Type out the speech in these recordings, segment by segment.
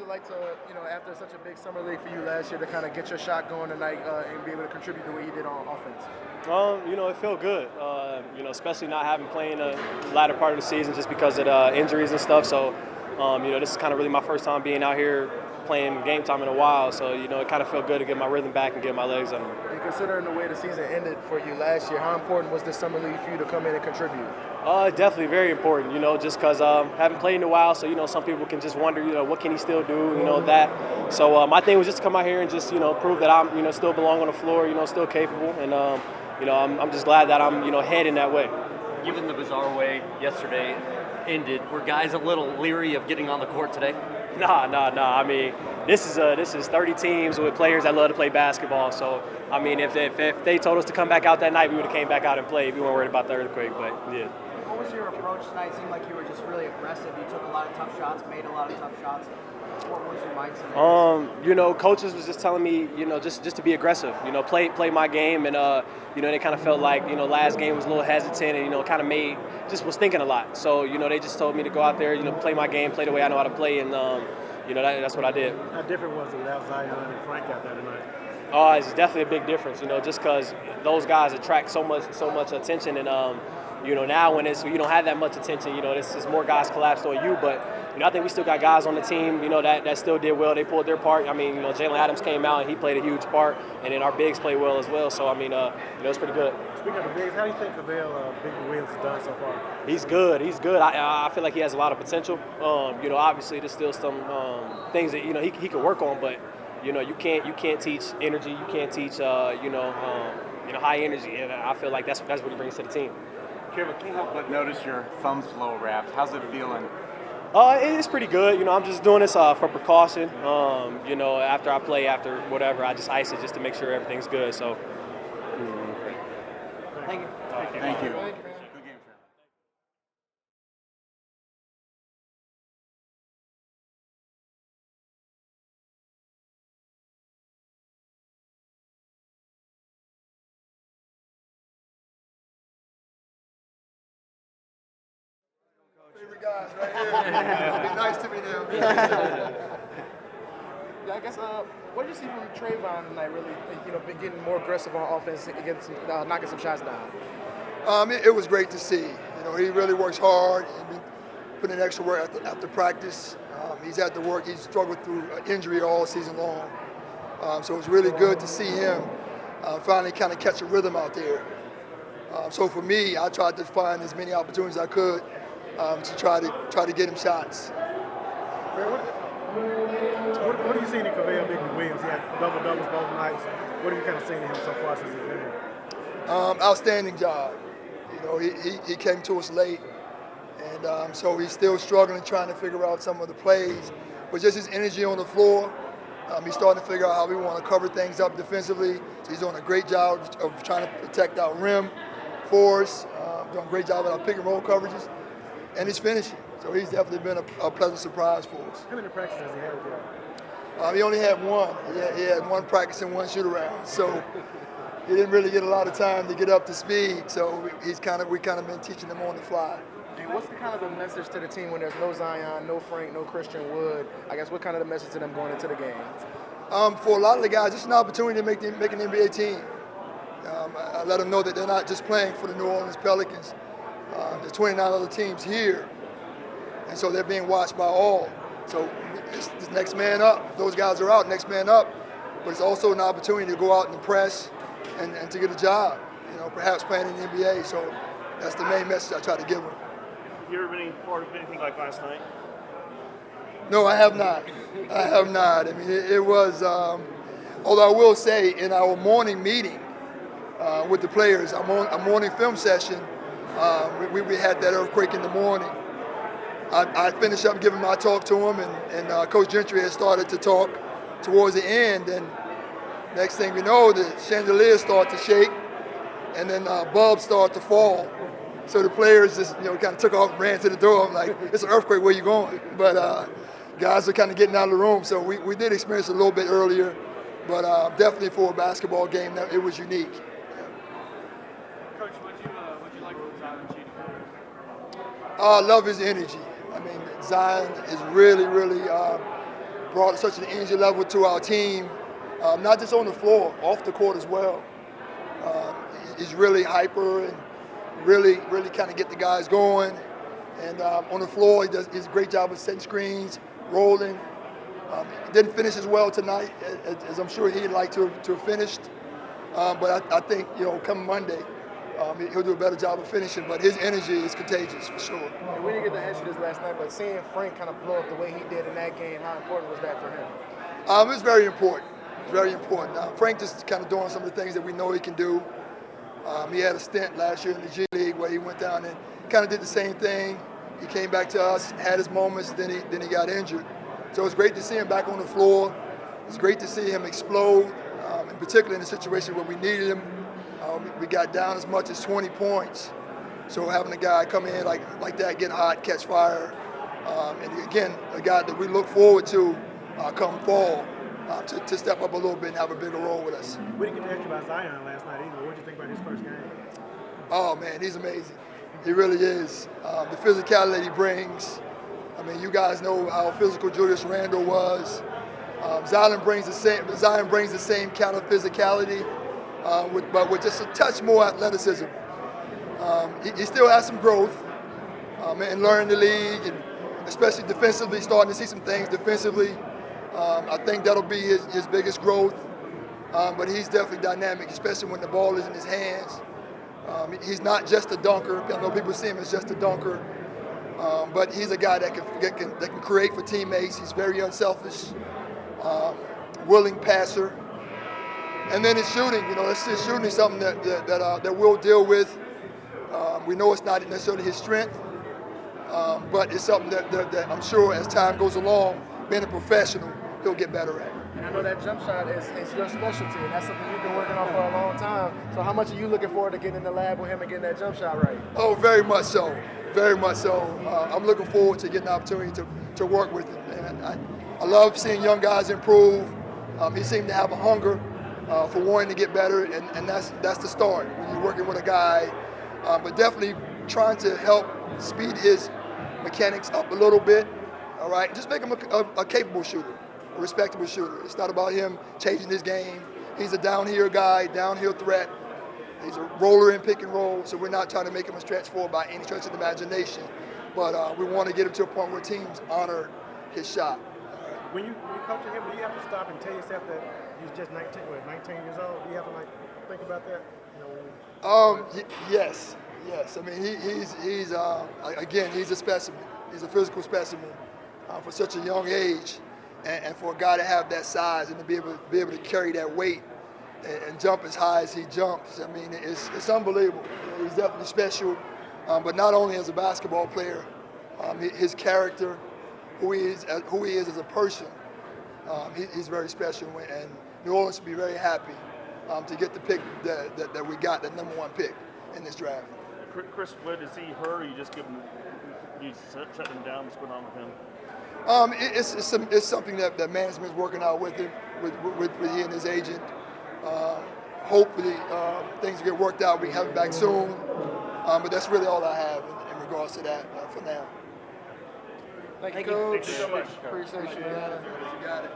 it like to, after such a big summer league for you last year, to kind of get your shot going tonight and be able to contribute the way you did on offense? It felt good. Especially not having played in the latter part of the season just because of injuries and stuff. So, this is kind of really my first time being out here playing game time in a while. So, it kind of felt good to get my rhythm back and get my legs under me. And considering the way the season ended for you last year, how important was this summer league for you to come in and contribute? Definitely very important, just because haven't played in a while, so, some people can just wonder, what can he still do, that. So my thing was just to come out here and just, prove that I'm, still belong on the floor, still capable. And, I'm just glad that I'm, heading that way. Given the bizarre way yesterday ended, were guys a little leery of getting on the court today? Nah. I mean, this is 30 teams with players that love to play basketball. So, I mean, if they told us to come back out that night, we would have came back out and played. We weren't worried about the earthquake, but yeah. What was your approach tonight? It seemed like you were just really aggressive. You took a lot of tough shots, made a lot of tough shots. What was your mindset? Coaches was just telling me, just to be aggressive, play my game. And, they kind of felt like, last game was a little hesitant and, kind of was thinking a lot. So, they just told me to go out there, play my game, play the way I know how to play. And, that's what I did. How different was it without Zion and Frank out there tonight? Oh, it's definitely a big difference, just because those guys attract so much attention. And, now when you don't have that much attention, it's more guys collapsed on you. But, I think we still got guys on the team, that still did well. They pulled their part. I mean, Jalen Adams came out and he played a huge part. And then our bigs played well as well. So, I mean, it's pretty good. Speaking of the bigs, how do you think Big Williams has done so far? He's good. I feel like he has a lot of potential. Obviously there's still some things that, he could work on. But, you can't teach energy. You can't teach, high energy. And I feel like that's what he brings to the team. Kevin, can't help but notice your thumb slow wrapped. How's it feeling? It's pretty good. I'm just doing this for precaution. After I play, after whatever, I just ice it just to make sure everything's good. So. Thank you. Thank you. Favorite guys right here. Be nice to me now. Yeah, I guess. What did you see from Trayvon tonight? Really, been getting more aggressive on offense, getting some, knocking some shots down. It was great to see. He really works hard. He's been putting in extra work after practice. He's had to work. He's struggled through injury all season long. So it was really good to see him finally kind of catch a rhythm out there. So for me, I tried to find as many opportunities as I could to try to get him shots. What have you seen in Kavell Big Williams? He had double-doubles both nights. What have you kind of seen in him so far since he's been here? Outstanding job. He came to us late, and so he's still struggling, trying to figure out some of the plays. But just his energy on the floor, he's starting to figure out how we want to cover things up defensively. So he's doing a great job of trying to protect our rim for us, doing a great job with our pick and roll coverages, and he's finishing. So he's definitely been a pleasant surprise for us. How many practices has he had with you? He only had one. He had one practice and one shoot around. So he didn't really get a lot of time to get up to speed. So we kind of been teaching him on the fly. And what's the kind of the message to the team when there's no Zion, no Frank, no Christian Wood? I guess what kind of the message to them going into the game? For a lot of the guys, it's an opportunity to make an NBA team. I let them know that they're not just playing for the New Orleans Pelicans. There's 29 other teams here, and so they're being watched by all. So it's next man up. Those guys are out, next man up. But it's also an opportunity to go out and impress and to get a job, perhaps playing in the NBA. So that's the main message I try to give them. You ever been any part of anything like last night? No, I have not. I mean, it was, although I will say in our morning meeting with the players, our morning film session, we had that earthquake in the morning. I finished up giving my talk to him, and Coach Gentry had started to talk towards the end, and next thing we know, the chandeliers start to shake, and then bulbs start to fall. So the players just kind of took off and ran to the door. I'm like, it's an earthquake, where you going? But guys are kind of getting out of the room, so we did experience it a little bit earlier, but definitely for a basketball game, it was unique. Coach, what'd you like from Zion cheating? I love his energy. I mean, Zion is really, brought such an energy level to our team, not just on the floor, off the court as well. He's really hyper and really kind of get the guys going. And on the floor, he does a great job of setting screens, rolling. He didn't finish as well tonight as I'm sure he'd like to have finished. But I think, come Monday, he'll do a better job of finishing. But his energy is contagious for sure. We didn't get to ask you this last night, but seeing Frank kind of blow up the way he did in that game, how important was that for him? It was very important. It was very important. Frank just kind of doing some of the things that we know he can do. He had a stint last year in the G League where he went down and kind of did the same thing. He came back to us, had his moments, then he got injured. So it's great to see him back on the floor. It's great to see him explode, in particular in a situation where we needed him. We got down as much as 20 points. So having a guy come in like that, get hot, catch fire, and again, a guy that we look forward to come fall, to step up a little bit and have a bigger role with us. We didn't get to ask you about Zion last night either. What did you think about his first game? Oh man, he's amazing. He really is. The physicality he brings. I mean, you guys know how physical Julius Randle was. Zion brings the same kind of physicality, but with just a touch more athleticism. He still has some growth and learning the league, and especially defensively, starting to see some things defensively. I think that'll be his biggest growth. But he's definitely dynamic, especially when the ball is in his hands. He's not just a dunker. I know people see him as just a dunker, but he's a guy that can create for teammates. He's very unselfish, willing passer, and then his shooting. His shooting is something that we'll deal with. We know it's not necessarily his strength, but it's something that I'm sure as time goes along, being a professional, he'll get better at. And I know that jump shot is your specialty, and that's something you've been working on for a long time. So how much are you looking forward to getting in the lab with him and getting that jump shot right? Oh, very much so. Very much so. I'm looking forward to getting the opportunity to work with him. And I love seeing young guys improve. He seemed to have a hunger for wanting to get better, and that's the start when you're working with a guy. But definitely trying to help speed his mechanics up a little bit. All right, just make him a capable shooter, a respectable shooter. It's not about him changing his game. He's a downhill guy, downhill threat. He's a roller in pick and roll, so we're not trying to make him a stretch four by any stretch of the imagination. But we want to get him to a point where teams honor his shot. When you coaching him, do you have to stop and tell yourself that he's just 19 years old? Do you have to think about that? Yes. I mean, he's again, he's a specimen. He's a physical specimen for such a young age, and for a guy to have that size and to be able to carry that weight and jump as high as he jumps. I mean, it's unbelievable. He's definitely special, but not only as a basketball player, his character, who he is as a person, he's very special. And New Orleans will be very happy to get the pick that we got, the #1 pick in this draft. Chris, where does he hurt, or you just shut him down? What's going on with him? It's something that management's working out with him, with he and his agent. Hopefully things get worked out. We can have him back soon. But that's really all I have in regards to that for now. Thank you, Coach. Thank you so much. Appreciate you, man. You got it.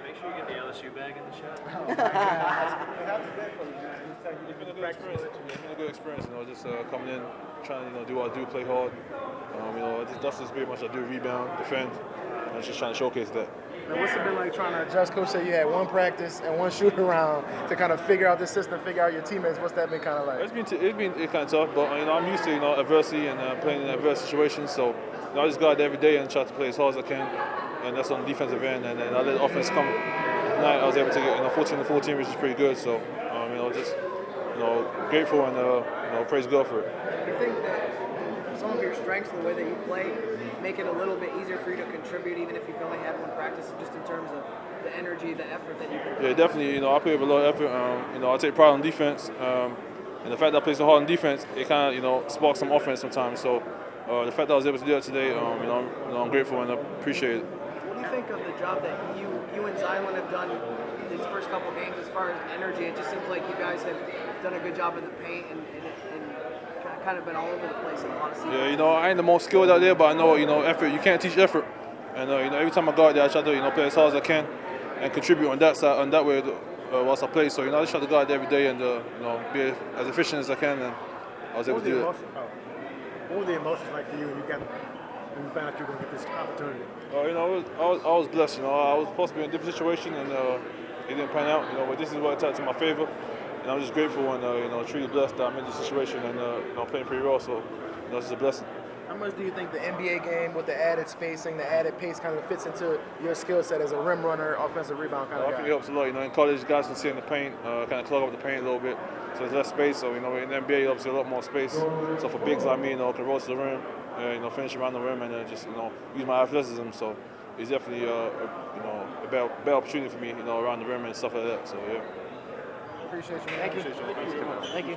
Make sure you get the LSU bag in the shot. It's been a good experience. It's been a good experience. Just coming in, trying to do what I do, play hard. That's just pretty much I do: rebound, defend, and just trying to showcase that. Now, what's it been like trying to adjust? Coach said you had one practice and one shoot around to kind of figure out the system, figure out your teammates. What's that been kind of like? It's been kind of tough, but I'm used to adversity and playing in adverse situations. So I just go out there every day and try to play as hard as I can, and that's on the defensive end. And then I let the offense come. Tonight I was able to get 14-14, which is pretty good. So just grateful and praise God for it. Do you think that some of your strengths, the way that you play, make it a little bit easier for you to contribute, even if you've only had one practice, just in terms of the energy, the effort that you can put? Yeah, definitely. I play with a lot of effort. I take pride on defense, and the fact that I play so hard on defense, it kind of sparks some offense sometimes. So the fact that I was able to do that today, I'm grateful and I appreciate it. What do you think of the job that you and Zion have done these first couple games as far as energy. It just seems like you guys have done a good job in the paint and kind of been all over the place in a lot of seasons. Yeah, I ain't the most skilled out there, but I know, effort. You can't teach effort. And, every time I go out there, I try to, play as hard as I can and contribute on that side, on that way whilst I play. So, I just try to go out there every day and, be as efficient as I can. And I was able to do that. What were the emotions like for you when you found out you were going to get this opportunity? I was blessed. I was supposed to be in a different situation, and it didn't pan out. But this is what it to my favor, and I'm just grateful and truly blessed that I'm in this situation and I'm playing pretty well. So it's just a blessing. How much do you think the NBA game with the added spacing, the added pace kind of fits into your skill set as a rim runner, offensive rebound kind of guy? I think it helps a lot. In college, guys can sit in the paint, kind of clog up the paint a little bit, so there's less space. So in the NBA, obviously a lot more space. So for bigs like me, can roll to the rim, finish around the rim, and just use my athleticism. So it's definitely a better opportunity for me, around the rim and stuff like that. So yeah. Appreciate you, man. Thank you.